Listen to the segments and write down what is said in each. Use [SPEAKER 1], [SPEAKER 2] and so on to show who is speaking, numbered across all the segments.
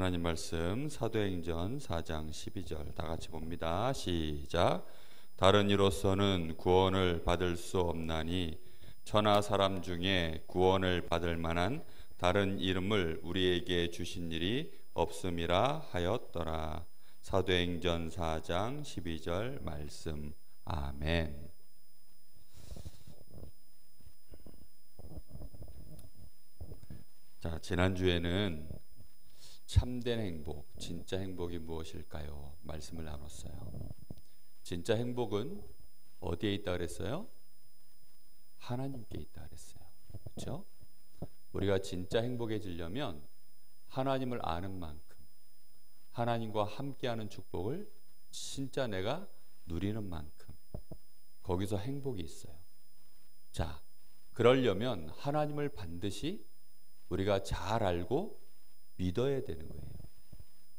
[SPEAKER 1] 하나님 말씀 사도행전 4장 12절 다 같이 봅니다. 시작. 다른 이로서는 구원을 받을 수 없나니 천하 사람 중에 구원을 받을 만한 다른 이름을 우리에게 주신 일이 없음이라 하였더라. 사도행전 4장 12절 말씀. 아멘. 자, 지난주에는 참된 행복, 진짜 행복이 무엇일까요? 말씀을 나눴어요. 진짜 행복은 어디에 있다 그랬어요? 하나님께 있다 그랬어요. 그렇죠? 우리가 진짜 행복해지려면 하나님을 아는 만큼, 하나님과 함께하는 축복을 진짜 내가 누리는 만큼 거기서 행복이 있어요. 자, 그러려면 하나님을 반드시 우리가 잘 알고 믿어야 되는 거예요.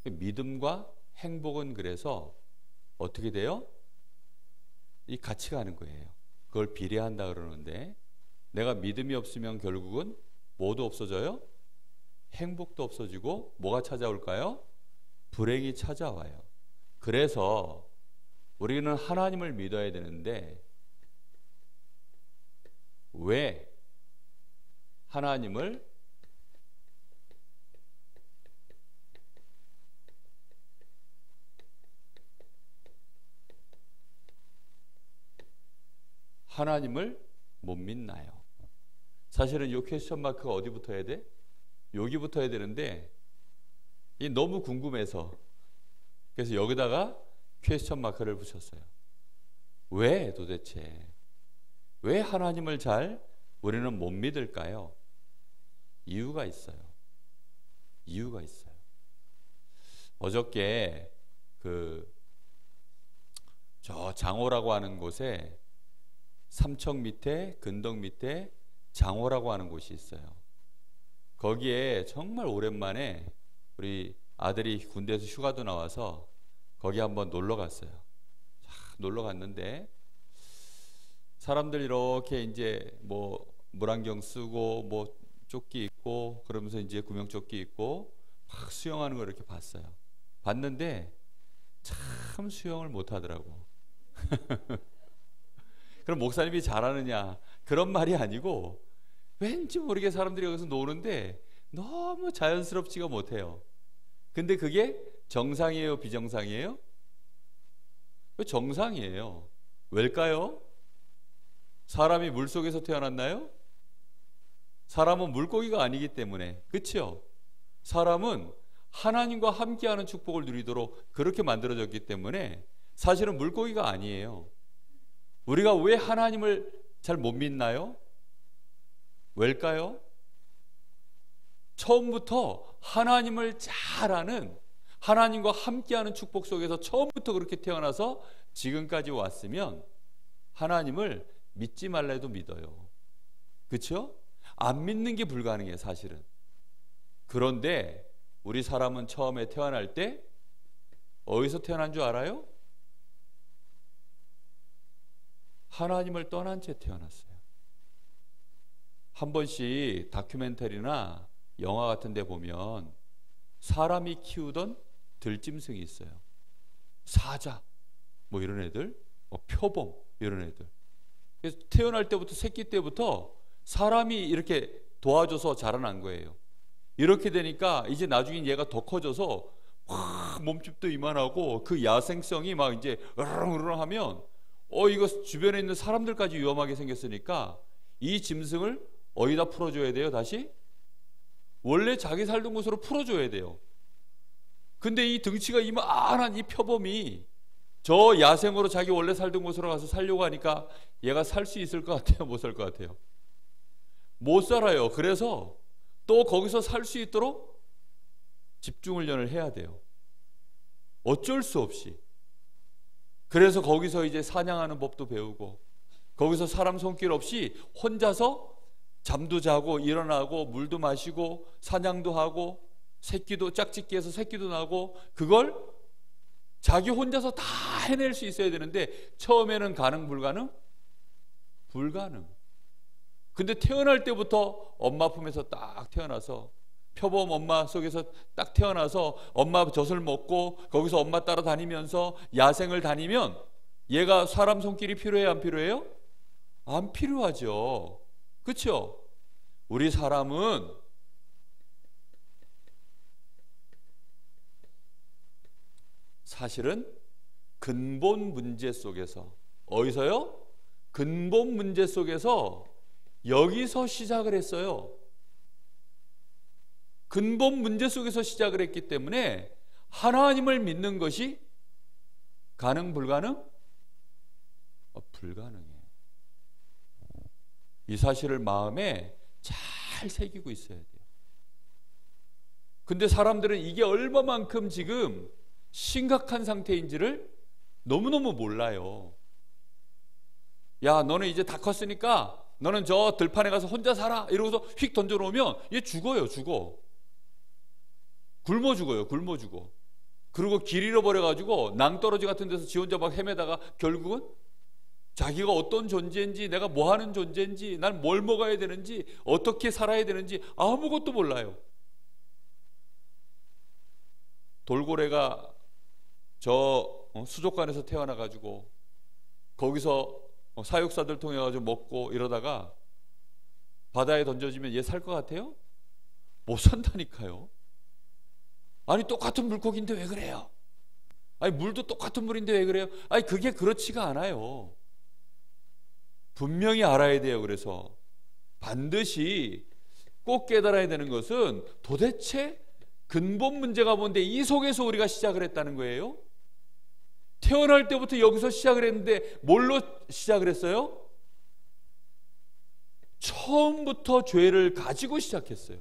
[SPEAKER 1] 믿음과 행복은 그래서 어떻게 돼요? 이 같이 가는 거예요. 그걸 비례한다 그러는데, 내가 믿음이 없으면 결국은 뭐도 없어져요? 행복도 없어지고 뭐가 찾아올까요? 불행이 찾아와요. 그래서 우리는 하나님을 믿어야 되는데, 왜 하나님을 못 믿나요? 사실은 이 퀘스천 마크가 어디 붙어야 돼? 여기 붙어야 되는데 이 너무 궁금해서 그래서 여기다가 퀘스천 마크를 붙였어요. 왜 도대체 왜 하나님을 우리는 못 믿을까요? 이유가 있어요. 어저께 저 장호라고 하는 곳에 삼척 밑에 근덕 밑에 장호라고 하는 곳이 있어요. 거기에 정말 오랜만에 우리 아들이 군대에서 휴가도 나와서 거기 한번 놀러 갔어요. 놀러 갔는데 사람들 이렇게 이제 뭐 물안경 쓰고 뭐 조끼 입고 그러면서 이제 구명조끼 입고 막 수영하는 걸 이렇게 봤는데 참 수영을 못 하더라고. 그럼 목사님이 잘하느냐 그런 말이 아니고 왠지 모르게 사람들이 여기서 노는데 너무 자연스럽지가 못해요. 근데 그게 정상이에요, 비정상이에요? 정상이에요. 왜일까요? 사람이 물속에서 태어났나요? 사람은 물고기가 아니기 때문에. 그렇죠? 사람은 하나님과 함께하는 축복을 누리도록 그렇게 만들어졌기 때문에 사실은 물고기가 아니에요. 우리가 왜 하나님을 잘 못 믿나요? 왜일까요? 처음부터 하나님을 잘 아는, 하나님과 함께하는 축복 속에서 처음부터 그렇게 태어나서 지금까지 왔으면 하나님을 믿지 말라 해도 믿어요. 그렇죠? 안 믿는 게 불가능해요, 사실은. 그런데 우리 사람은 처음에 태어날 때 어디서 태어난 줄 알아요? 하나님을 떠난 채 태어났어요. 한 번씩 다큐멘터리나 영화 같은 데 보면 사람이 키우던 들짐승이 있어요. 사자 뭐 이런 애들, 표범 이런 애들. 그래서 태어날 때부터 새끼 때부터 사람이 이렇게 도와줘서 자라난 거예요. 이렇게 되니까 이제 나중에 얘가 더 커져서 막 몸집도 이만하고 그 야생성이 막 이제 으르렁으르렁 하면 이거 주변에 있는 사람들까지 위험하게 생겼으니까 이 짐승을 어디다 풀어줘야 돼요? 다시? 원래 자기 살던 곳으로 풀어줘야 돼요. 근데 이 등치가 이만한 이 표범이 저 야생으로 자기 원래 살던 곳으로 가서 살려고 하니까 얘가 살 수 있을 것 같아요? 못 살 것 같아요? 못 살아요. 그래서 또 거기서 살 수 있도록 집중훈련을 해야 돼요. 어쩔 수 없이. 그래서 거기서 이제 사냥하는 법도 배우고 거기서 사람 손길 없이 혼자서 잠도 자고 일어나고 물도 마시고 사냥도 하고 새끼도 짝짓기해서 새끼도 나고 그걸 자기 혼자서 다 해낼 수 있어야 되는데 처음에는 가능 불가능? 불가능. 근데 태어날 때부터 엄마 품에서 딱 태어나서 표범 엄마 속에서 딱 태어나서 엄마 젖을 먹고 거기서 엄마 따라다니면서 야생을 다니면 얘가 사람 손길이 필요해요, 안 필요해요? 안 필요하죠. 그렇죠? 우리 사람은 사실은 근본 문제 속에서, 어디서요? 근본 문제 속에서 여기서 시작을 했어요. 근본 문제 속에서 시작을 했기 때문에 하나님을 믿는 것이 가능, 불가능? 불가능해요. 이 사실을 마음에 잘 새기고 있어야 돼요. 근데 사람들은 이게 얼마만큼 지금 심각한 상태인지를 너무너무 몰라요. 야, 너는 이제 다 컸으니까 너는 저 들판에 가서 혼자 살아 이러고서 휙 던져놓으면 얘 죽어요. 굶어 죽어요. 그리고 길 잃어버려가지고 낭떠러지 같은 데서 지 혼자 막 헤매다가 결국은 자기가 어떤 존재인지, 내가 뭐 하는 존재인지, 난 뭘 먹어야 되는지, 어떻게 살아야 되는지 아무것도 몰라요. 돌고래가 저 수족관에서 태어나가지고 거기서 사육사들 통해 가지고 먹고 이러다가 바다에 던져지면 얘 살 것 같아요? 못 산다니까요. 아니 똑같은 물고기인데 왜 그래요? 아니 물도 똑같은 물인데 왜 그래요? 아니 그게 그렇지가 않아요. 분명히 알아야 돼요. 그래서 반드시 꼭 깨달아야 되는 것은 도대체 근본 문제가 뭔데 이 속에서 우리가 시작을 했다는 거예요. 태어날 때부터 여기서 시작을 했는데 뭘로 시작을 했어요? 처음부터 죄를 가지고 시작했어요.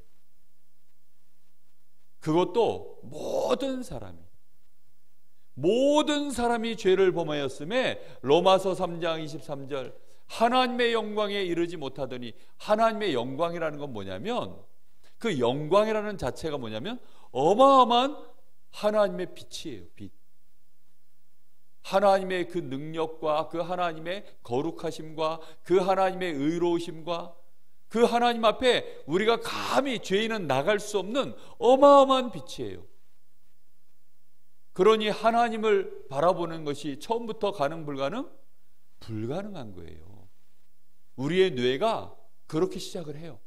[SPEAKER 1] 그것도 모든 사람이 죄를 범하였음에 로마서 3장 23절 하나님의 영광에 이르지 못하더니, 하나님의 영광이라는 건 뭐냐면, 그 영광이라는 자체가 뭐냐면 어마어마한 하나님의 빛이에요. 빛. 하나님의 그 능력과 그 하나님의 거룩하심과 그 하나님의 의로우심과 그 하나님 앞에 우리가 감히 죄인은 나갈 수 없는 어마어마한 빛이에요. 그러니 하나님을 바라보는 것이 처음부터 가능, 불가능? 불가능한 거예요. 우리의 뇌가 그렇게 시작을 해요.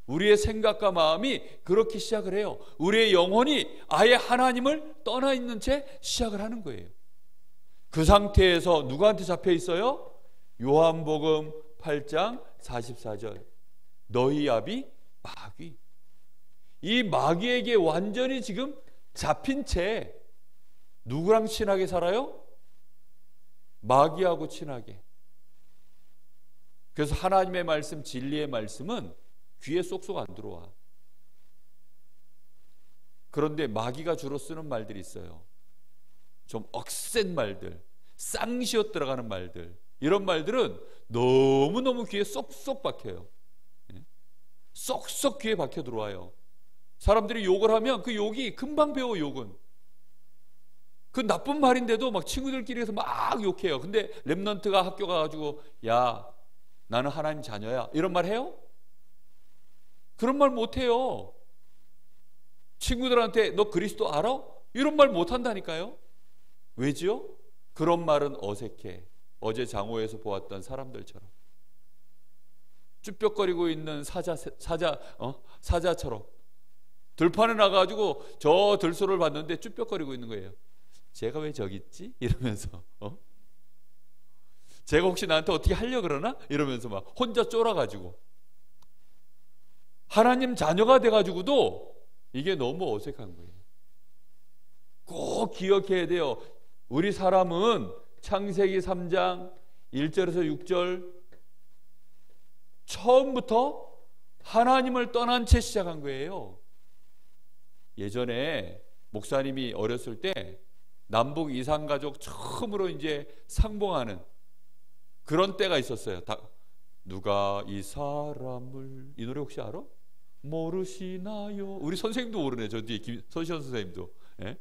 [SPEAKER 1] 우리의 생각과 마음이 그렇게 시작을 해요. 우리의 영혼이 아예 하나님을 떠나 있는 채 시작을 하는 거예요. 그 상태에서 누구한테 잡혀 있어요? 요한복음 8장 44절 너희 아비 마귀. 이 마귀에게 완전히 지금 잡힌 채 누구랑 친하게 살아요? 마귀하고 친하게. 그래서 하나님의 말씀, 진리의 말씀은 귀에 쏙쏙 안 들어와. 그런데 마귀가 주로 쓰는 말들이 있어요. 좀 억센 말들, 쌍시옷 들어가는 말들, 이런 말들은 너무너무 귀에 쏙쏙 박혀요. 쏙쏙 귀에 박혀 들어와요. 사람들이 욕을 하면 그 욕이 금방 배워. 욕은 그 나쁜 말인데도 막 친구들끼리에서 막 욕해요. 근데 랩넌트가 학교 가가지고 야 나는 하나님 자녀야 이런 말 해요? 그런 말 못해요. 친구들한테 너 그리스도 알아? 이런 말 못한다니까요. 왜지요? 그런 말은 어색해. 어제 장호에서 보았던 사람들처럼 쭈뼛거리고 있는 사자처럼 들판에 나가가지고 저 들소를 봤는데 쭈뼛거리고 있는 거예요. 제가 왜 저기 있지? 이러면서 제가 혹시 나한테 어떻게 하려고 그러나? 이러면서 막 혼자 쫄아가지고 하나님 자녀가 돼가지고도 이게 너무 어색한 거예요. 꼭 기억해야 돼요. 우리 사람은 창세기 3장 1절에서 6절 처음부터 하나님을 떠난 채 시작한 거예요. 예전에 목사님이 어렸을 때 남북 이산가족 처음으로 이제 상봉하는 그런 때가 있었어요. 누가 이 사람을, 이 노래 혹시 알아? 모르시나요? 우리 선생님도 모르네. 저 뒤에 서시원 선생님도. 예?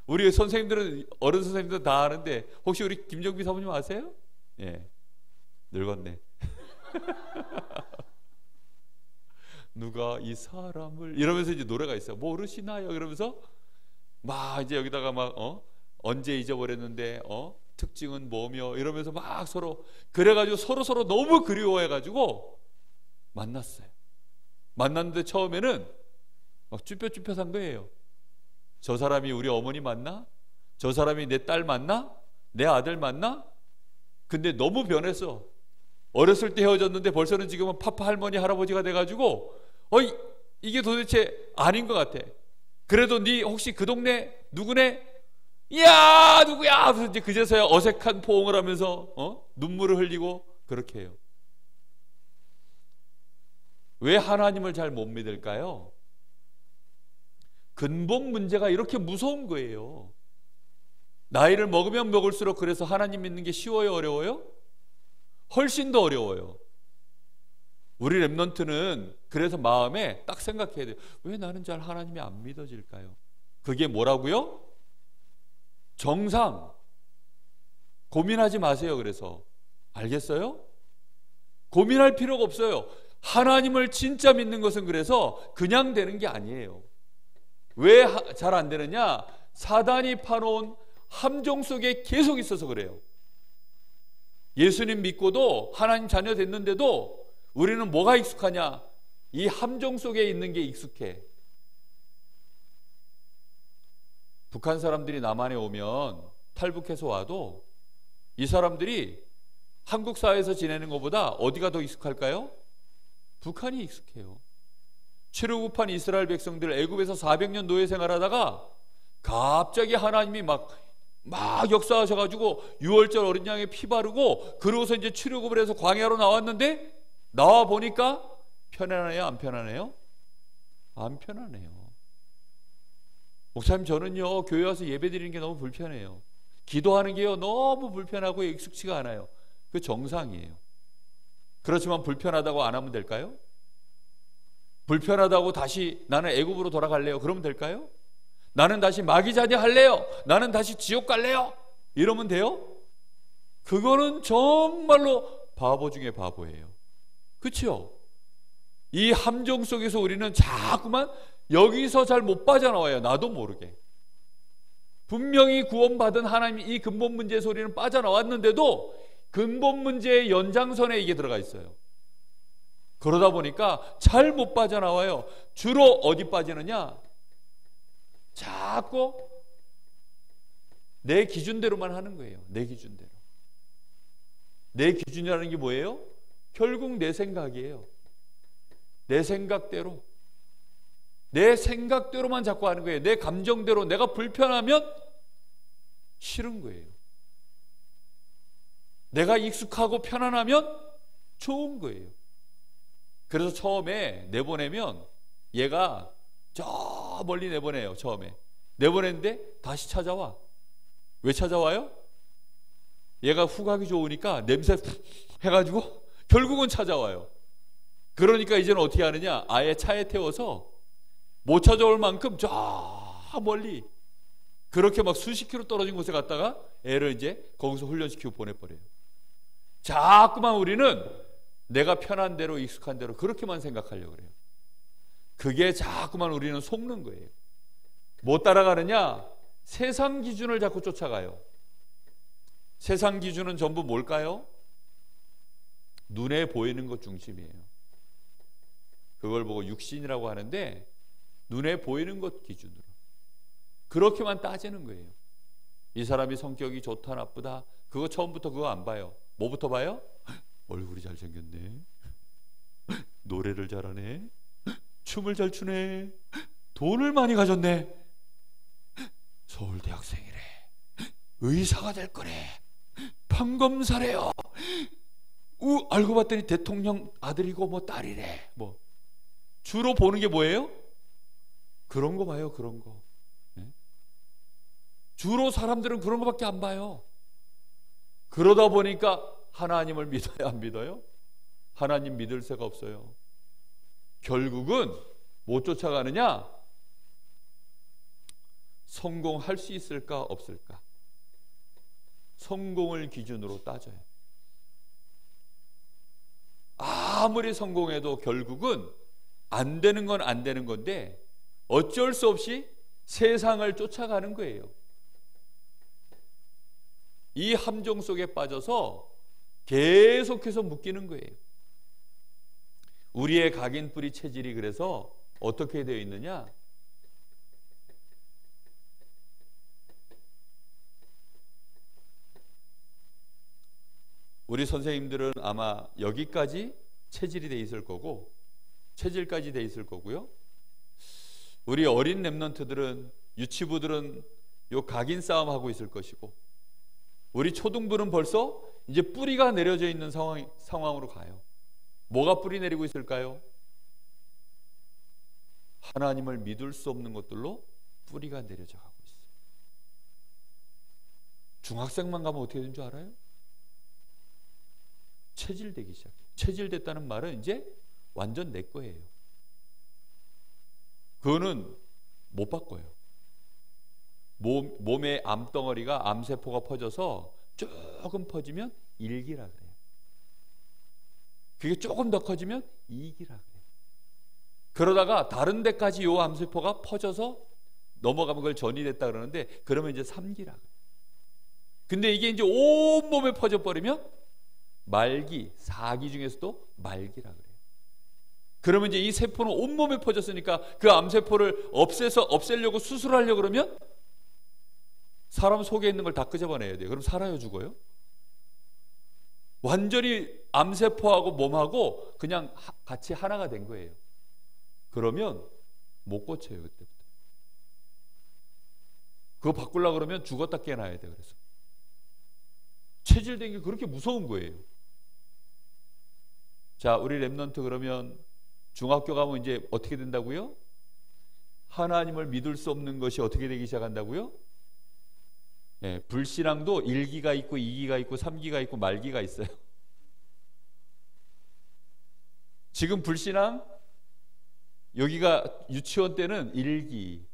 [SPEAKER 1] 우리 선생님들은, 어른 선생님들은 다 아는데 혹시 우리 김정비 사모님 아세요? 예, 늙었네. 누가 이 사람을 이러면서 이제 노래가 있어요. 모르시나요? 그러면서 막 이제 여기다가 막 언제 잊어버렸는데 특징은 뭐며 이러면서 막 서로 그래가지고 서로 너무 그리워해가지고 만났어요. 만났는데 처음에는 막 쭈뼛쭈뼛한 거예요. 저 사람이 우리 어머니 맞나? 저 사람이 내 딸 맞나? 내 아들 맞나? 근데 너무 변했어. 어렸을 때 헤어졌는데 벌써는 지금은 파파 할머니 할아버지가 돼가지고 이게 도대체 아닌 것 같아. 그래도 네 혹시 그 동네 누구네? 야 누구야? 그래서 이제 그제서야 어색한 포옹을 하면서 눈물을 흘리고 그렇게 해요. 왜 하나님을 잘 못 믿을까요? 근본 문제가 이렇게 무서운 거예요. 나이를 먹으면 먹을수록 그래서 하나님 믿는 게 쉬워요, 어려워요? 훨씬 더 어려워요. 우리 랩런트는 그래서 마음에 딱 생각해야 돼요. 왜 나는 잘 하나님이 안 믿어질까요? 그게 뭐라고요? 정상. 고민하지 마세요. 그래서 알겠어요? 고민할 필요가 없어요. 하나님을 진짜 믿는 것은 그래서 그냥 되는 게 아니에요. 왜 잘 안 되느냐? 사단이 파놓은 함정 속에 계속 있어서 그래요. 예수님 믿고도 하나님 자녀 됐는데도 우리는 뭐가 익숙하냐? 이 함정 속에 있는 게 익숙해. 북한 사람들이 남한에 오면 탈북해서 와도 이 사람들이 한국 사회에서 지내는 것보다 어디가 더 익숙할까요? 북한이 익숙해요. 출애굽한 이스라엘 백성들 애굽에서 400년 노예 생활하다가 갑자기 하나님이 막 역사하셔가지고 유월절 어린 양에 피 바르고 그러고서 이제 출애굽을 해서 광야로 나왔는데 나와 보니까 편안해요, 안 편안해요? 안 편안해요. 목사님, 저는요 교회 와서 예배 드리는 게 너무 불편해요. 기도하는 게요 너무 불편하고 익숙치가 않아요. 그 정상이에요. 그렇지만 불편하다고 안 하면 될까요? 불편하다고 다시 나는 애굽으로 돌아갈래요. 그러면 될까요? 나는 다시 마귀자녀 할래요. 나는 다시 지옥 갈래요. 이러면 돼요? 그거는 정말로 바보 중에 바보예요. 그렇죠? 이 함정 속에서 우리는 자꾸만 여기서 잘 못 빠져나와요. 나도 모르게. 분명히 구원받은 하나님이 이 근본 문제에서 우리는 빠져나왔는데도 근본 문제의 연장선에 이게 들어가 있어요. 그러다 보니까 잘 못 빠져나와요. 주로 어디 빠지느냐? 자꾸 내 기준대로만 하는 거예요. 내 기준대로. 내 기준이라는 게 뭐예요? 결국 내 생각이에요. 내 생각대로. 내 생각대로만 자꾸 하는 거예요. 내 감정대로. 내가 불편하면 싫은 거예요. 내가 익숙하고 편안하면 좋은 거예요. 그래서 처음에 내보내면 얘가 저 멀리 내보내요. 처음에 내보냈는데 다시 찾아와. 왜 찾아와요? 얘가 후각이 좋으니까 냄새 해가지고 결국은 찾아와요. 그러니까 이제는 어떻게 하느냐? 아예 차에 태워서 못 찾아올 만큼 저 멀리 그렇게 막 수십 킬로 떨어진 곳에 갔다가 애를 이제 거기서 훈련시키고 보내버려요. 자꾸만 우리는 내가 편한 대로 익숙한 대로 그렇게만 생각하려고 그래요. 그게 자꾸만 우리는 속는 거예요. 못 따라가느냐? 세상 기준을 자꾸 쫓아가요. 세상 기준은 전부 뭘까요? 눈에 보이는 것 중심이에요. 그걸 보고 육신이라고 하는데 눈에 보이는 것 기준으로 그렇게만 따지는 거예요. 이 사람이 성격이 좋다 나쁘다 그거 처음부터 그거 안 봐요. 뭐부터 봐요? 얼굴이 잘생겼네, 노래를 잘하네, 춤을 잘 추네, 돈을 많이 가졌네, 서울대 학생이래, 의사가 될 거래, 판검사래요, 알고 봤더니 대통령 아들이고 뭐 딸이래. 뭐 주로 보는 게 뭐예요? 그런 거 봐요. 그런 거. 네? 주로 사람들은 그런 거밖에 안 봐요. 그러다 보니까 하나님을 믿어요, 안 믿어요? 하나님 믿을 새가 없어요. 결국은 못 쫓아가느냐? 성공할 수 있을까 없을까? 성공을 기준으로 따져요. 아무리 성공해도 결국은 안 되는 건 안 되는 건데 어쩔 수 없이 세상을 쫓아가는 거예요. 이 함정 속에 빠져서 계속해서 묶이는 거예요. 우리의 각인뿌리 체질이 그래서 어떻게 되어 있느냐? 우리 선생님들은 아마 여기까지 체질이 돼 있을 거고, 체질까지 돼 있을 거고요. 우리 어린 랩런트들은, 유치부들은 요 각인 싸움 하고 있을 것이고, 우리 초등부는 벌써 이제 뿌리가 내려져 있는 상황으로 가요. 뭐가 뿌리 내리고 있을까요? 하나님을 믿을 수 없는 것들로 뿌리가 내려져 가고 있어요. 중학생만 가면 어떻게 되는 줄 알아요? 체질되기 시작해요. 체질됐다는 말은 이제 완전 내 거예요. 그거는 못 바꿔요. 몸의 암덩어리가, 암세포가 퍼져서 조금 퍼지면 1기라 그래요. 그게 조금 더 커지면 2기라 그래요. 그러다가 다른 데까지 요 암세포가 퍼져서 넘어가면 그걸 전이됐다 그러는데, 그러면 이제 3기라 그래요. 근데 이게 이제 온 몸에 퍼져버리면 말기, 4기 중에서도 말기라 그래요. 그러면 이제 이 세포는 온몸에 퍼졌으니까 그 암세포를 없애려고 수술하려고 그러면 사람 속에 있는 걸 다 끄집어내야 돼요. 그럼 살아요, 죽어요? 완전히 암세포하고 몸하고 그냥 같이 하나가 된 거예요. 그러면 못 고쳐요, 그때부터. 그거 바꾸려고 그러면 죽었다 깨어나야 돼요. 그래서 체질된 게 그렇게 무서운 거예요. 자, 우리 랩런트 그러면 중학교 가면 이제 어떻게 된다고요? 하나님을 믿을 수 없는 것이 어떻게 되기 시작한다고요? 네, 불신앙도 1기가 있고 2기가 있고 3기가 있고 말기가 있어요. 지금 불신앙 여기가 유치원 때는 1기,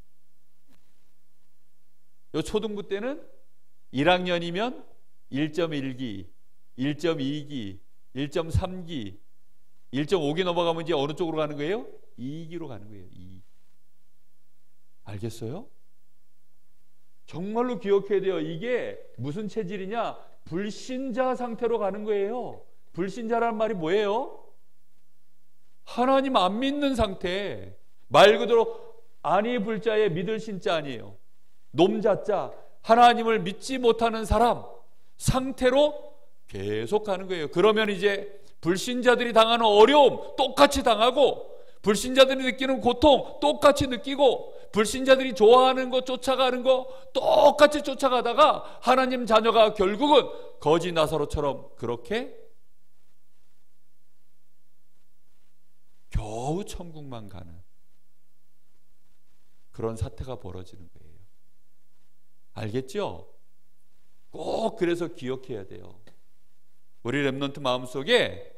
[SPEAKER 1] 요 초등부 때는 1학년이면 1.1기, 1.2기, 1.3기, 1.5기 넘어가면 이제 어느 쪽으로 가는 거예요? 2기로 가는 거예요. 2. 알겠어요? 정말로 기억해야 돼요. 이게 무슨 체질이냐? 불신자 상태로 가는 거예요. 불신자라는 말이 뭐예요? 하나님 안 믿는 상태. 말 그대로 아니 불자에 믿을 신자 아니에요. 놈자자, 하나님을 믿지 못하는 사람 상태로 계속 가는 거예요. 그러면 이제 불신자들이 당하는 어려움 똑같이 당하고, 불신자들이 느끼는 고통 똑같이 느끼고, 불신자들이 좋아하는 거, 쫓아가는 거 똑같이 쫓아가다가 하나님 자녀가 결국은 거지 나사로처럼 그렇게 겨우 천국만 가는 그런 사태가 벌어지는 거예요. 알겠죠? 꼭 그래서 기억해야 돼요. 우리 랩런트 마음속에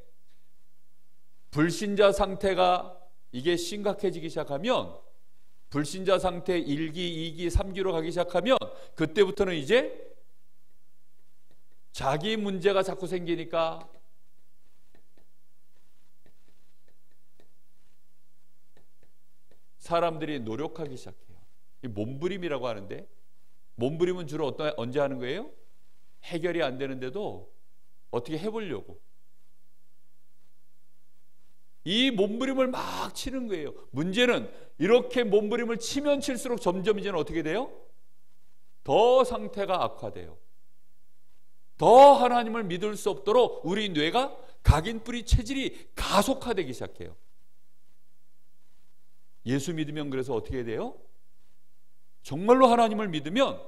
[SPEAKER 1] 불신자 상태가 이게 심각해지기 시작하면, 불신자 상태 1기, 2기, 3기로 가기 시작하면 그때부터는 이제 자기 문제가 자꾸 생기니까 사람들이 노력하기 시작해요. 이 몸부림이라고 하는데, 몸부림은 주로 언제 하는 거예요? 해결이 안 되는데도 어떻게 해보려고. 이 몸부림을 막 치는 거예요. 문제는 이렇게 몸부림을 치면 칠수록 점점 이제는 어떻게 돼요? 더 상태가 악화돼요. 더 하나님을 믿을 수 없도록 우리 뇌가 각인뿌리 체질이 가속화되기 시작해요. 예수 믿으면 그래서 어떻게 돼요? 정말로 하나님을 믿으면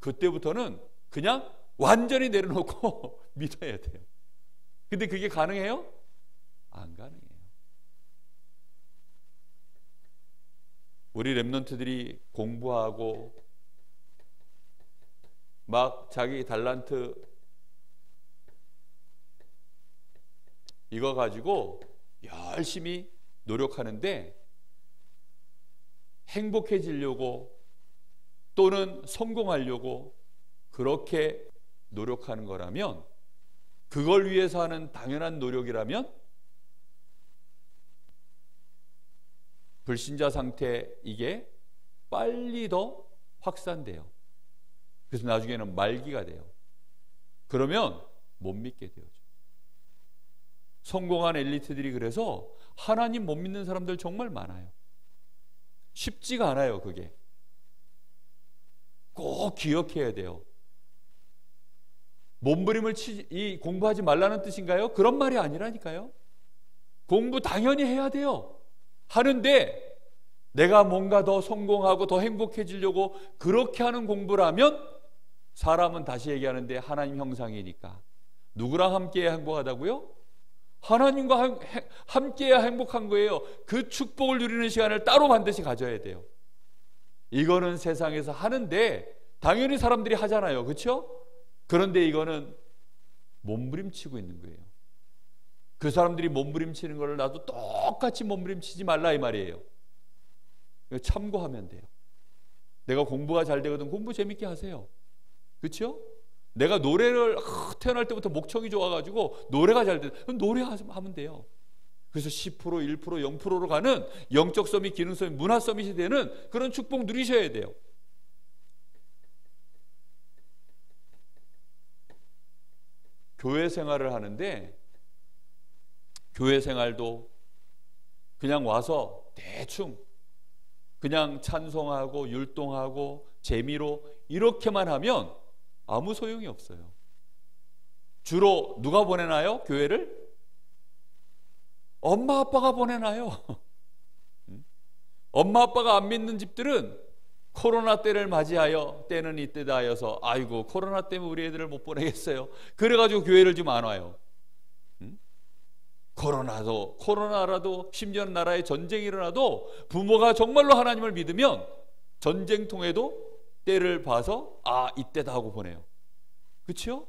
[SPEAKER 1] 그때부터는 그냥 완전히 내려놓고 믿어야 돼요. 근데 그게 가능해요? 안 가능해요. 우리 랩런트들이 공부하고 막 자기 달란트 이거 가지고 열심히 노력하는데, 행복해지려고 또는 성공하려고 그렇게 노력하는 거라면, 그걸 위해서 하는 당연한 노력이라면 불신자 상태 이게 빨리 더 확산돼요. 그래서 나중에는 말기가 돼요. 그러면 못 믿게 되어져. 성공한 엘리트들이 그래서 하나님 못 믿는 사람들 정말 많아요. 쉽지가 않아요. 그게 꼭 기억해야 돼요. 몸부림을 공부하지 말라는 뜻인가요? 그런 말이 아니라니까요. 공부 당연히 해야 돼요. 하는데 내가 뭔가 더 성공하고 더 행복해지려고 그렇게 하는 공부라면 사람은 다시 얘기하는데 하나님 형상이니까 누구랑 함께해야 행복하다고요? 하나님과 함께해야 행복한 거예요. 그 축복을 누리는 시간을 따로 반드시 가져야 돼요. 이거는 세상에서 하는데 당연히 사람들이 하잖아요. 그렇죠? 그런데 이거는 몸부림치고 있는 거예요. 그 사람들이 몸부림치는 걸 나도 똑같이 몸부림치지 말라 이 말이에요. 참고하면 돼요. 내가 공부가 잘 되거든 공부 재밌게 하세요. 그렇죠? 내가 노래를 태어날 때부터 목청이 좋아가지고 노래가 잘 돼. 노래하면 돼요. 그래서 10%, 1%, 0%로 가는 영적 서밋, 기능 서밋, 문화 서밋이 되는 그런 축복 누리셔야 돼요. 교회 생활을 하는데 교회 생활도 그냥 와서 대충 그냥 찬송하고 율동하고 재미로 이렇게만 하면 아무 소용이 없어요. 주로 누가 보내나요? 교회를? 엄마 아빠가 보내나요? 엄마 아빠가 안 믿는 집들은 코로나 때를 맞이하여 때는 이때다 하여서 아이고 코로나 때문에 우리 애들을 못 보내겠어요. 그래가지고 교회를 좀 안 와요. 코로나라도 심지어는 나라에 전쟁이 일어나도 부모가 정말로 하나님을 믿으면 전쟁통에도 때를 봐서 이때다 하고 보내요. 그렇죠?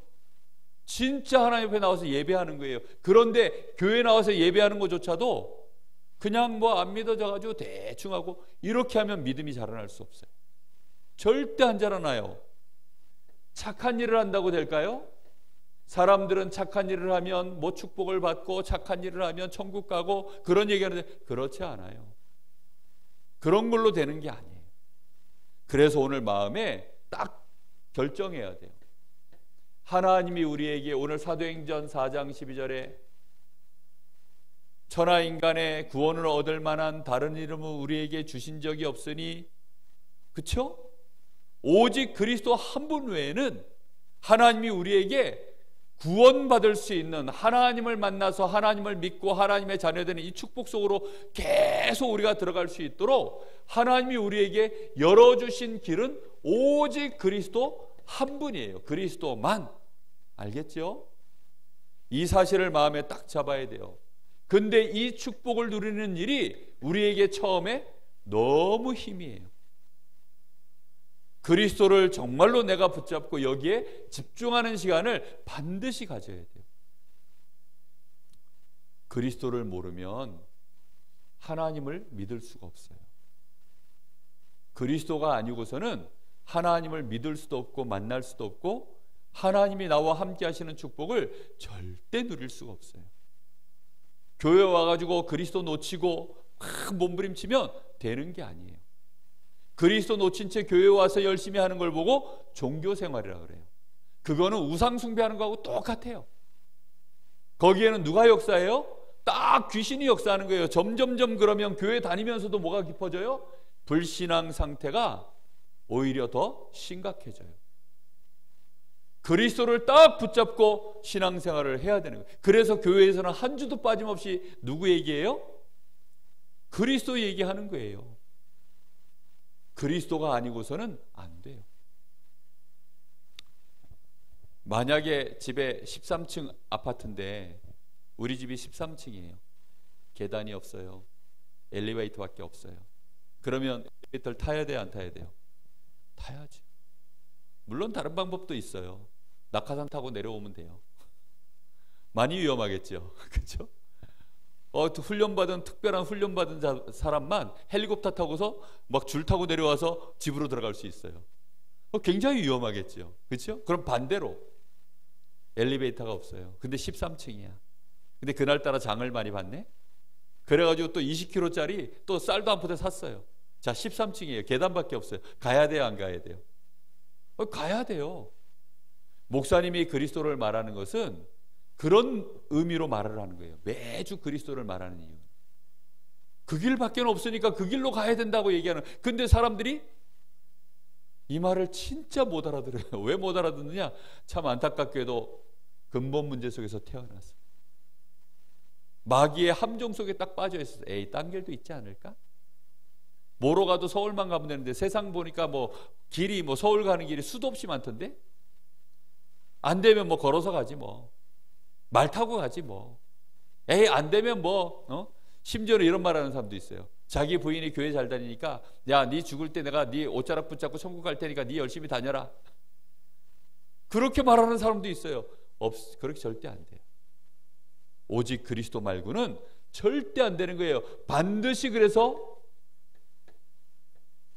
[SPEAKER 1] 진짜 하나님 앞에 나와서 예배하는 거예요. 그런데 교회 나와서 예배하는 것조차도 그냥 뭐 안 믿어져 가지고 대충 하고 이렇게 하면 믿음이 자라날 수 없어요. 절대 안 자라나요. 착한 일을 한다고 될까요? 사람들은 착한 일을 하면 뭐 축복을 받고 착한 일을 하면 천국 가고 그런 얘기하는데 그렇지 않아요. 그런 걸로 되는 게 아니에요. 그래서 오늘 마음에 딱 결정해야 돼요. 하나님이 우리에게 오늘 사도행전 4장 12절에 천하인간의 구원을 얻을 만한 다른 이름을 우리에게 주신 적이 없으니 그렇죠? 오직 그리스도 한 분 외에는 하나님이 우리에게 구원받을 수 있는 하나님을 만나서 하나님을 믿고 하나님의 자녀되는 이 축복 속으로 계속 우리가 들어갈 수 있도록 하나님이 우리에게 열어주신 길은 오직 그리스도 한 분이에요. 그리스도만. 알겠죠? 이 사실을 마음에 딱 잡아야 돼요. 근데 이 축복을 누리는 일이 우리에게 처음에 너무 힘이에요. 그리스도를 정말로 내가 붙잡고 여기에 집중하는 시간을 반드시 가져야 돼요. 그리스도를 모르면 하나님을 믿을 수가 없어요. 그리스도가 아니고서는 하나님을 믿을 수도 없고 만날 수도 없고 하나님이 나와 함께 하시는 축복을 절대 누릴 수가 없어요. 교회 와가지고 그리스도 놓치고 막 몸부림치면 되는 게 아니에요. 그리스도 놓친 채 교회 와서 열심히 하는 걸 보고 종교생활이라고 그래요. 그거는 우상 숭배하는 거하고 똑같아요. 거기에는 누가 역사해요? 딱 귀신이 역사하는 거예요. 점점점 그러면 교회 다니면서도 뭐가 깊어져요? 불신앙 상태가 오히려 더 심각해져요. 그리스도를 딱 붙잡고 신앙생활을 해야 되는 거예요. 그래서 교회에서는 한 주도 빠짐없이 누구 얘기해요? 그리스도 얘기하는 거예요. 그리스도가 아니고서는 안 돼요. 만약에 집에 13층 아파트인데 우리 집이 13층이에요. 계단이 없어요. 엘리베이터밖에 없어요. 그러면 엘리베이터를 타야 돼요? 안 타야 돼요? 타야지. 물론 다른 방법도 있어요. 낙하산 타고 내려오면 돼요. 많이 위험하겠죠. 그렇죠? 특별한 훈련받은 사람만 헬리콥터 타고서 막 줄 타고 내려와서 집으로 들어갈 수 있어요. 굉장히 위험하겠죠. 그렇죠? 그럼 반대로 엘리베이터가 없어요. 근데 13층이야. 근데 그날따라 장을 많이 봤네? 그래가지고 또 20kg짜리 또 쌀도 한 포대 샀어요. 자, 13층이에요. 계단밖에 없어요. 가야 돼요, 안 가야 돼요? 가야 돼요. 목사님이 그리스도를 말하는 것은 그런 의미로 말을 하는 거예요. 매주 그리스도를 말하는 이유. 그 길밖에 없으니까 그 길로 가야 된다고 얘기하는. 근데 사람들이 이 말을 진짜 못 알아들어요. 왜 못 알아듣느냐? 참 안타깝게도 근본 문제 속에서 태어났어요. 마귀의 함정 속에 딱 빠져 있어서 에이, 딴 길도 있지 않을까? 뭐로 가도 서울만 가면 되는데 세상 보니까 뭐 길이 뭐 서울 가는 길이 수도 없이 많던데? 안 되면 뭐 걸어서 가지 뭐. 말 타고 가지 뭐. 에이, 안 되면 뭐 심지어는 이런 말 하는 사람도 있어요. 자기 부인이 교회 잘 다니니까 야, 네 죽을 때 내가 네 옷자락 붙잡고 천국 갈 테니까 네 열심히 다녀라. 그렇게 말하는 사람도 있어요. 그렇게 절대 안 돼요. 오직 그리스도 말고는 절대 안 되는 거예요. 반드시 그래서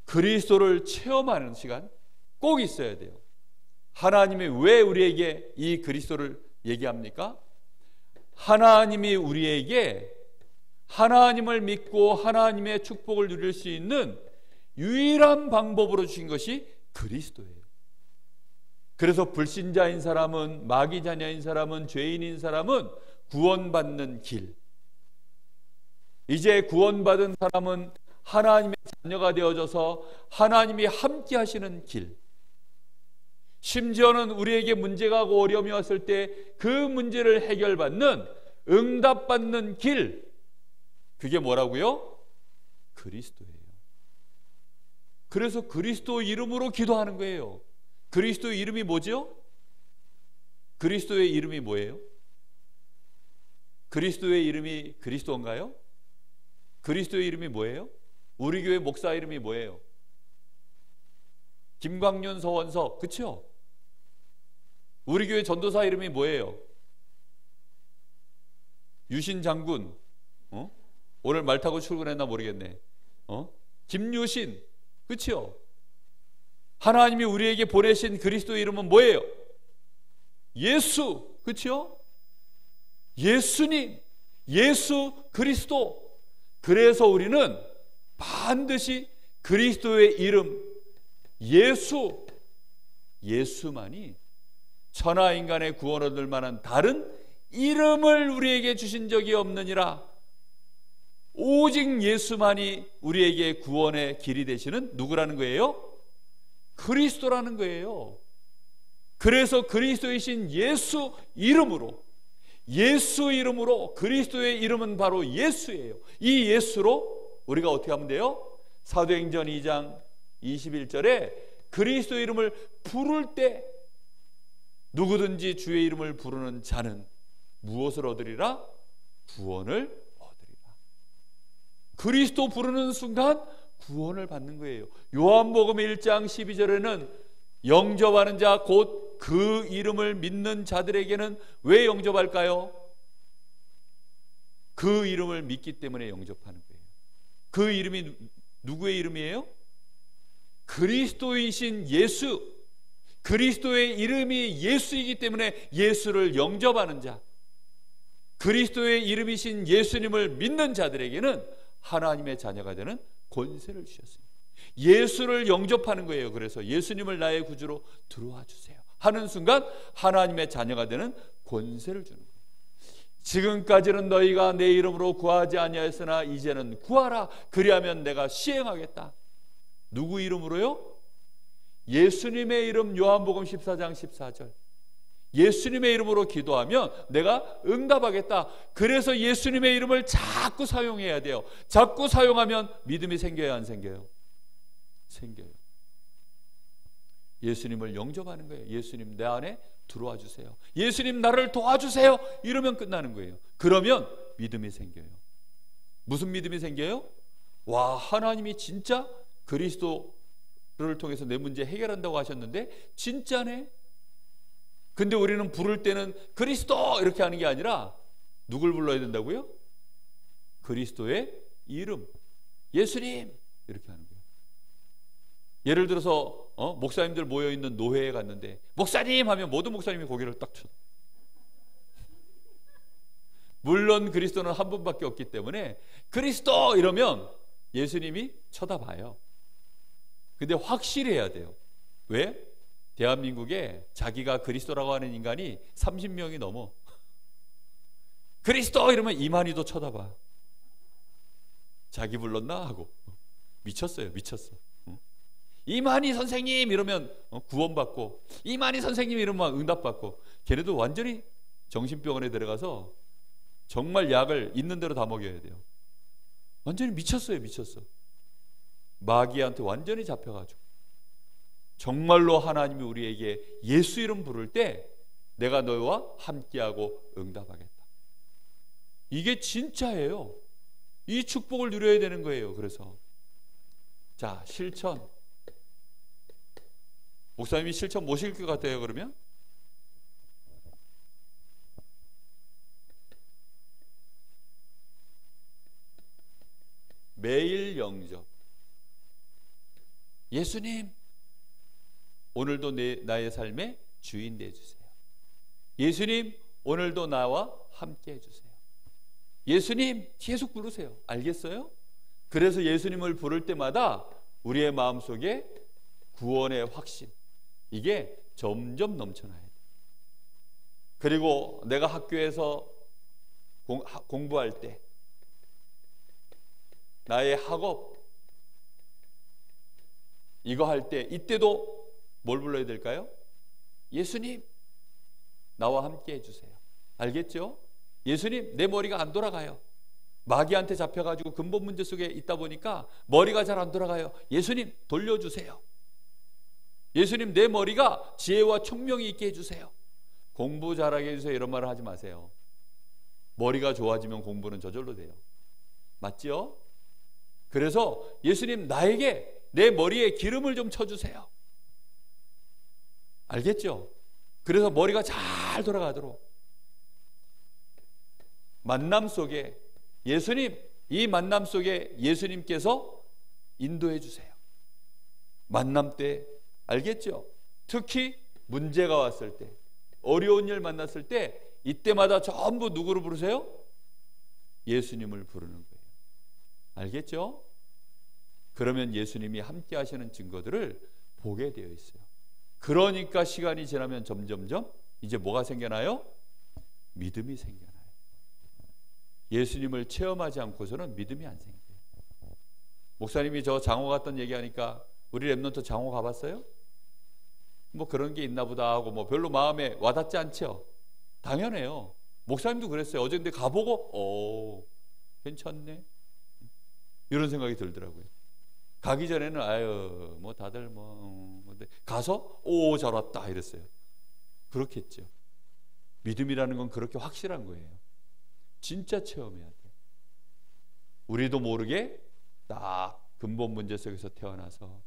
[SPEAKER 1] 그리스도를 체험하는 시간 꼭 있어야 돼요. 하나님이 왜 우리에게 이 그리스도를 얘기합니까? 하나님이 우리에게 하나님을 믿고 하나님의 축복을 누릴 수 있는 유일한 방법으로 주신 것이 그리스도예요. 그래서 불신자인 사람은, 마귀 자녀인 사람은, 죄인인 사람은 구원받는 길, 이제 구원받은 사람은 하나님의 자녀가 되어져서 하나님이 함께 하시는 길, 심지어는 우리에게 문제가 하고 어려움이 왔을 때 그 문제를 해결받는, 응답받는 길, 그게 뭐라고요? 그리스도예요. 그래서 그리스도 이름으로 기도하는 거예요. 그리스도의 이름이 뭐죠? 그리스도의 이름이 뭐예요? 그리스도의 이름이 그리스도인가요? 그리스도의 이름이 뭐예요? 우리 교회 목사 이름이 뭐예요? 김광윤 서원석, 그렇죠? 우리 교회 전도사 이름이 뭐예요? 유신 장군, 오늘 말 타고 출근했나 모르겠네. 김유신, 그렇죠? 하나님이 우리에게 보내신 그리스도의 이름은 뭐예요? 예수, 그렇죠? 예수님, 예수 그리스도. 그래서 우리는 반드시 그리스도의 이름 예수, 예수만이 천하 인간의 구원을 얻을 만한 다른 이름을 우리에게 주신 적이 없느니라. 오직 예수만이 우리에게 구원의 길이 되시는 누구라는 거예요? 그리스도라는 거예요. 그래서 그리스도이신 예수 이름으로, 예수 이름으로, 그리스도의 이름은 바로 예수예요. 이 예수로 우리가 어떻게 하면 돼요? 사도행전 2장 21절에 그리스도 이름을 부를 때 누구든지 주의 이름을 부르는 자는 무엇을 얻으리라? 구원을 얻으리라. 그리스도 부르는 순간 구원을 받는 거예요. 요한복음 1장 12절에는 영접하는 자 곧 그 이름을 믿는 자들에게는 왜 영접할까요? 그 이름을 믿기 때문에 영접하는 거예요. 그 이름이 누구의 이름이에요? 그리스도이신 예수, 그리스도의 이름이 예수이기 때문에 예수를 영접하는 자, 그리스도의 이름이신 예수님을 믿는 자들에게는 하나님의 자녀가 되는 권세를 주셨습니다. 예수를 영접하는 거예요. 그래서 예수님을 나의 구주로 들어와 주세요 하는 순간 하나님의 자녀가 되는 권세를 주는 거예요. 지금까지는 너희가 내 이름으로 구하지 아니하였으나 이제는 구하라. 그리하면 내가 시행하겠다. 누구 이름으로요? 예수님의 이름. 요한복음 14장 14절. 예수님의 이름으로 기도하면 내가 응답하겠다. 그래서 예수님의 이름을 자꾸 사용해야 돼요. 자꾸 사용하면 믿음이 생겨요, 안 생겨요? 생겨요. 예수님을 영접하는 거예요. 예수님 내 안에 들어와 주세요. 예수님 나를 도와주세요. 이러면 끝나는 거예요. 그러면 믿음이 생겨요. 무슨 믿음이 생겨요? 와, 하나님이 진짜 그리스도를 통해서 내 문제 해결한다고 하셨는데 진짜네. 근데 우리는 부를 때는 그리스도 이렇게 하는 게 아니라 누굴 불러야 된다고요? 그리스도의 이름, 예수님 이렇게 하는 거예요. 예를 들어서 목사님들 모여있는 노회에 갔는데 목사님 하면 모든 목사님이 고개를 딱 쳐. 물론 그리스도는 한 분밖에 없기 때문에 그리스도 이러면 예수님이 쳐다봐요. 근데 확실히 해야 돼요. 왜? 대한민국에 자기가 그리스도라고 하는 인간이 30명이 넘어. 그리스도 이러면 이만희도 쳐다봐. 자기 불렀나 하고. 미쳤어요. 미쳤어. 이만희 선생님 이러면 구원받고, 이만희 선생님 이러면 응답받고. 걔네도 완전히 정신병원에 들어가서 정말 약을 있는 대로 다 먹여야 돼요. 완전히 미쳤어요. 미쳤어. 마귀한테 완전히 잡혀가지고. 정말로 하나님이 우리에게 예수 이름 부를 때 내가 너와 함께하고 응답하겠다. 이게 진짜예요. 이 축복을 누려야 되는 거예요. 그래서 자, 실천. 목사님이 실천 모실 것 같아요. 그러면 매일 영접. 예수님, 오늘도 나의 삶의 주인 되어주세요. 예수님, 오늘도 나와 함께 해주세요. 예수님, 계속 부르세요. 알겠어요? 그래서 예수님을 부를 때마다 우리의 마음속에 구원의 확신, 이게 점점 넘쳐나야 돼요. 그리고 내가 학교에서 공부할 때, 나의 학업 이거 할 때, 이때도 뭘 불러야 될까요? 예수님, 나와 함께 해주세요. 알겠죠? 예수님, 내 머리가 안 돌아가요. 마귀한테 잡혀가지고 근본 문제 속에 있다 보니까 머리가 잘 안 돌아가요. 예수님, 돌려주세요. 예수님, 내 머리가 지혜와 총명이 있게 해주세요. 공부 잘하게 해주세요. 이런 말을 하지 마세요. 머리가 좋아지면 공부는 저절로 돼요. 맞죠? 그래서 예수님, 나에게 내 머리에 기름을 좀 쳐주세요. 알겠죠? 그래서 머리가 잘 돌아가도록 만남 속에 예수님, 이 만남 속에 예수님께서 인도해 주세요. 만남 때, 알겠죠? 특히 문제가 왔을 때, 어려운 일 만났을 때, 이때마다 전부 누구를 부르세요? 예수님을 부르는 거예요. 알겠죠? 그러면 예수님이 함께 하시는 증거들을 보게 되어 있어요. 그러니까 시간이 지나면 점점점 이제 뭐가 생겨나요? 믿음이 생겨나요. 예수님을 체험하지 않고서는 믿음이 안 생겨요. 목사님이 저 장호 갔던 얘기하니까 우리 랩런트 장호 가봤어요? 뭐 그런 게 있나 보다 하고 뭐 별로 마음에 와닿지 않죠? 당연해요. 목사님도 그랬어요. 어제 근데 가보고 괜찮네 이런 생각이 들더라고요. 가기 전에는 아유 뭐 다들 근데 가서 오 잘 왔다 이랬어요. 그렇겠죠. 믿음이라는 건 그렇게 확실한 거예요. 진짜 체험해야 돼요. 우리도 모르게 딱 근본 문제 속에서 태어나서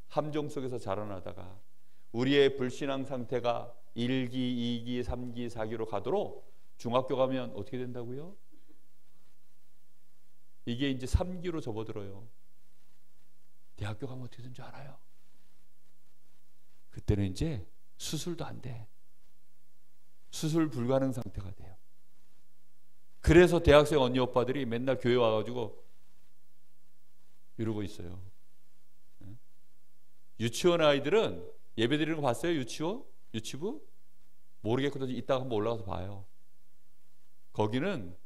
[SPEAKER 1] 함정 속에서 자라나다가 우리의 불신앙 상태가 1기, 2기, 3기, 4기로 가도록 중학교 가면 어떻게 된다고요? 이게 이제 3기로 접어들어요. 대학교 가면 어떻게 되는 줄 알아요? 그때는 이제 수술도 안 돼. 수술 불가능 상태가 돼요. 그래서 대학생 언니 오빠들이 맨날 교회 와가지고 이러고 있어요. 유치원 아이들은 예배 드리는 거 봤어요? 유치부? 모르겠거든. 이따가 한번 올라가서 봐요. 거기는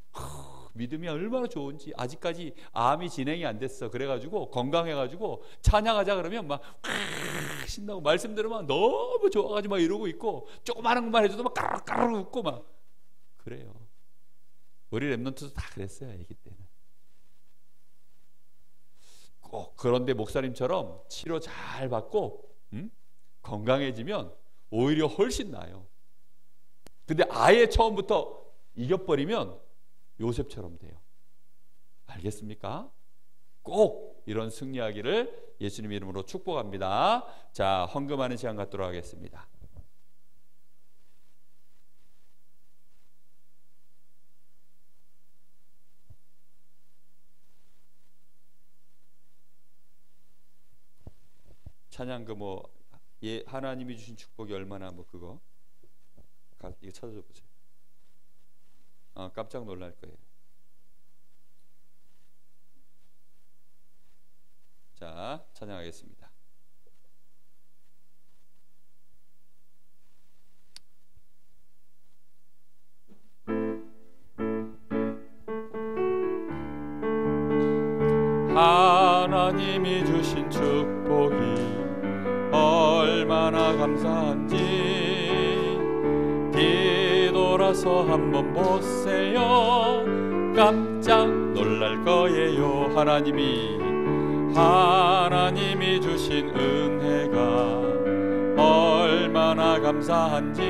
[SPEAKER 1] 믿음이 얼마나 좋은지. 아직까지 암이 진행이 안 됐어. 그래가지고 건강해가지고 찬양하자 그러면 막 신나고 말씀 들으면 너무 좋아가지고 막 이러고 있고 조그마한 것만 해줘도 막 까르르 웃고 막 그래요. 우리 랩런트도 다 그랬어요. 아기 때는. 꼭 그런데 목사님처럼 치료 잘 받고 건강해지면 오히려 훨씬 나아요. 근데 아예 처음부터 이겨버리면 요셉처럼 돼요. 알겠습니까? 꼭 이런 승리하기를 예수님 이름으로 축복합니다. 자, 헌금하는 시간 갖도록 하겠습니다. 찬양 하나님이 주신 축복이 얼마나 그거 이거 찾아줘 보세요. 깜짝 놀랄 거예요. 자, 찬양하겠습니다. 하나님이 주신 축복이 얼마나 감사한지 뒤돌아서 한번 보세요. 깜짝 놀랄 거예요. 하나님이 주신 은혜가 얼마나 감사한지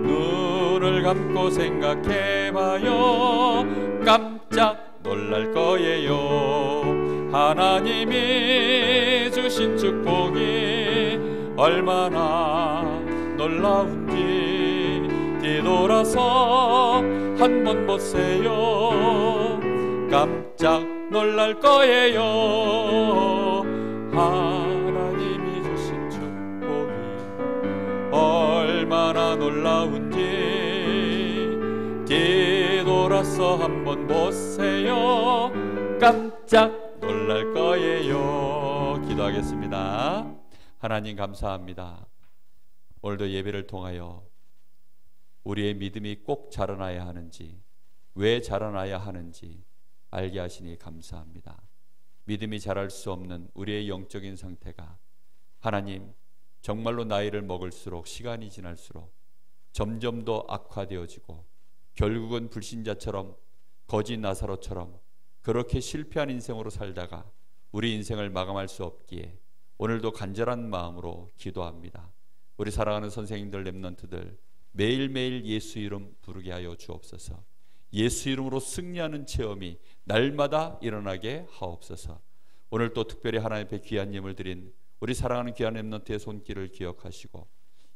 [SPEAKER 1] 눈을 감고 생각해봐요. 깜짝 놀랄 거예요. 하나님이 주신 축복이 얼마나 놀라운지 뒤돌아서 한번 보세요. 깜짝 놀랄 거예요. 하나님이 주신 축복이 얼마나 놀라운지 뒤돌아서 한번 보세요. 깜짝 놀랄 거예요. 기도하겠습니다. 하나님 감사합니다. 오늘도 예배를 통하여 우리의 믿음이 꼭 자라나야 하는지, 왜 자라나야 하는지 알게 하시니 감사합니다. 믿음이 자랄 수 없는 우리의 영적인 상태가 하나님 정말로 나이를 먹을수록, 시간이 지날수록 점점 더 악화되어지고 결국은 불신자처럼, 거짓 나사로처럼 그렇게 실패한 인생으로 살다가 우리 인생을 마감할 수 없기에 오늘도 간절한 마음으로 기도합니다. 우리 사랑하는 선생님들, 렘넌트들 매일매일 예수 이름 부르게 하여 주옵소서. 예수 이름으로 승리하는 체험이 날마다 일어나게 하옵소서. 오늘 또 특별히 하나님 앞에 귀한 예물 드린 우리 사랑하는 귀한 렘넌트의 손길을 기억하시고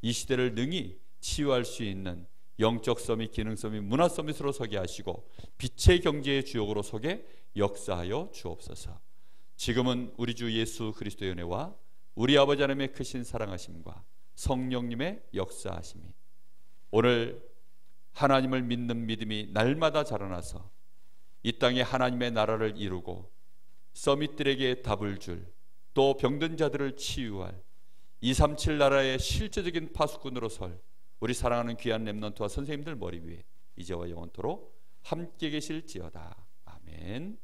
[SPEAKER 1] 이 시대를 능히 치유할 수 있는 영적 서밋, 기능 서밋, 문화 서밋으로 서게 하시고 빛의 경제의 주역으로 서게 역사하여 주옵소서. 지금은 우리 주 예수 그리스도의 은혜와 우리 아버지 하나님의 크신 사랑하심과 성령님의 역사하심이 오늘 하나님을 믿는 믿음이 날마다 자라나서 이 땅에 하나님의 나라를 이루고 서밋들에게 답을 줄, 또 병든 자들을 치유할 237 나라의 실제적인 파수꾼으로 설 우리 사랑하는 귀한 렘넌트와 선생님들 머리 위에 이제와 영원토록 함께 계실지어다. 아멘.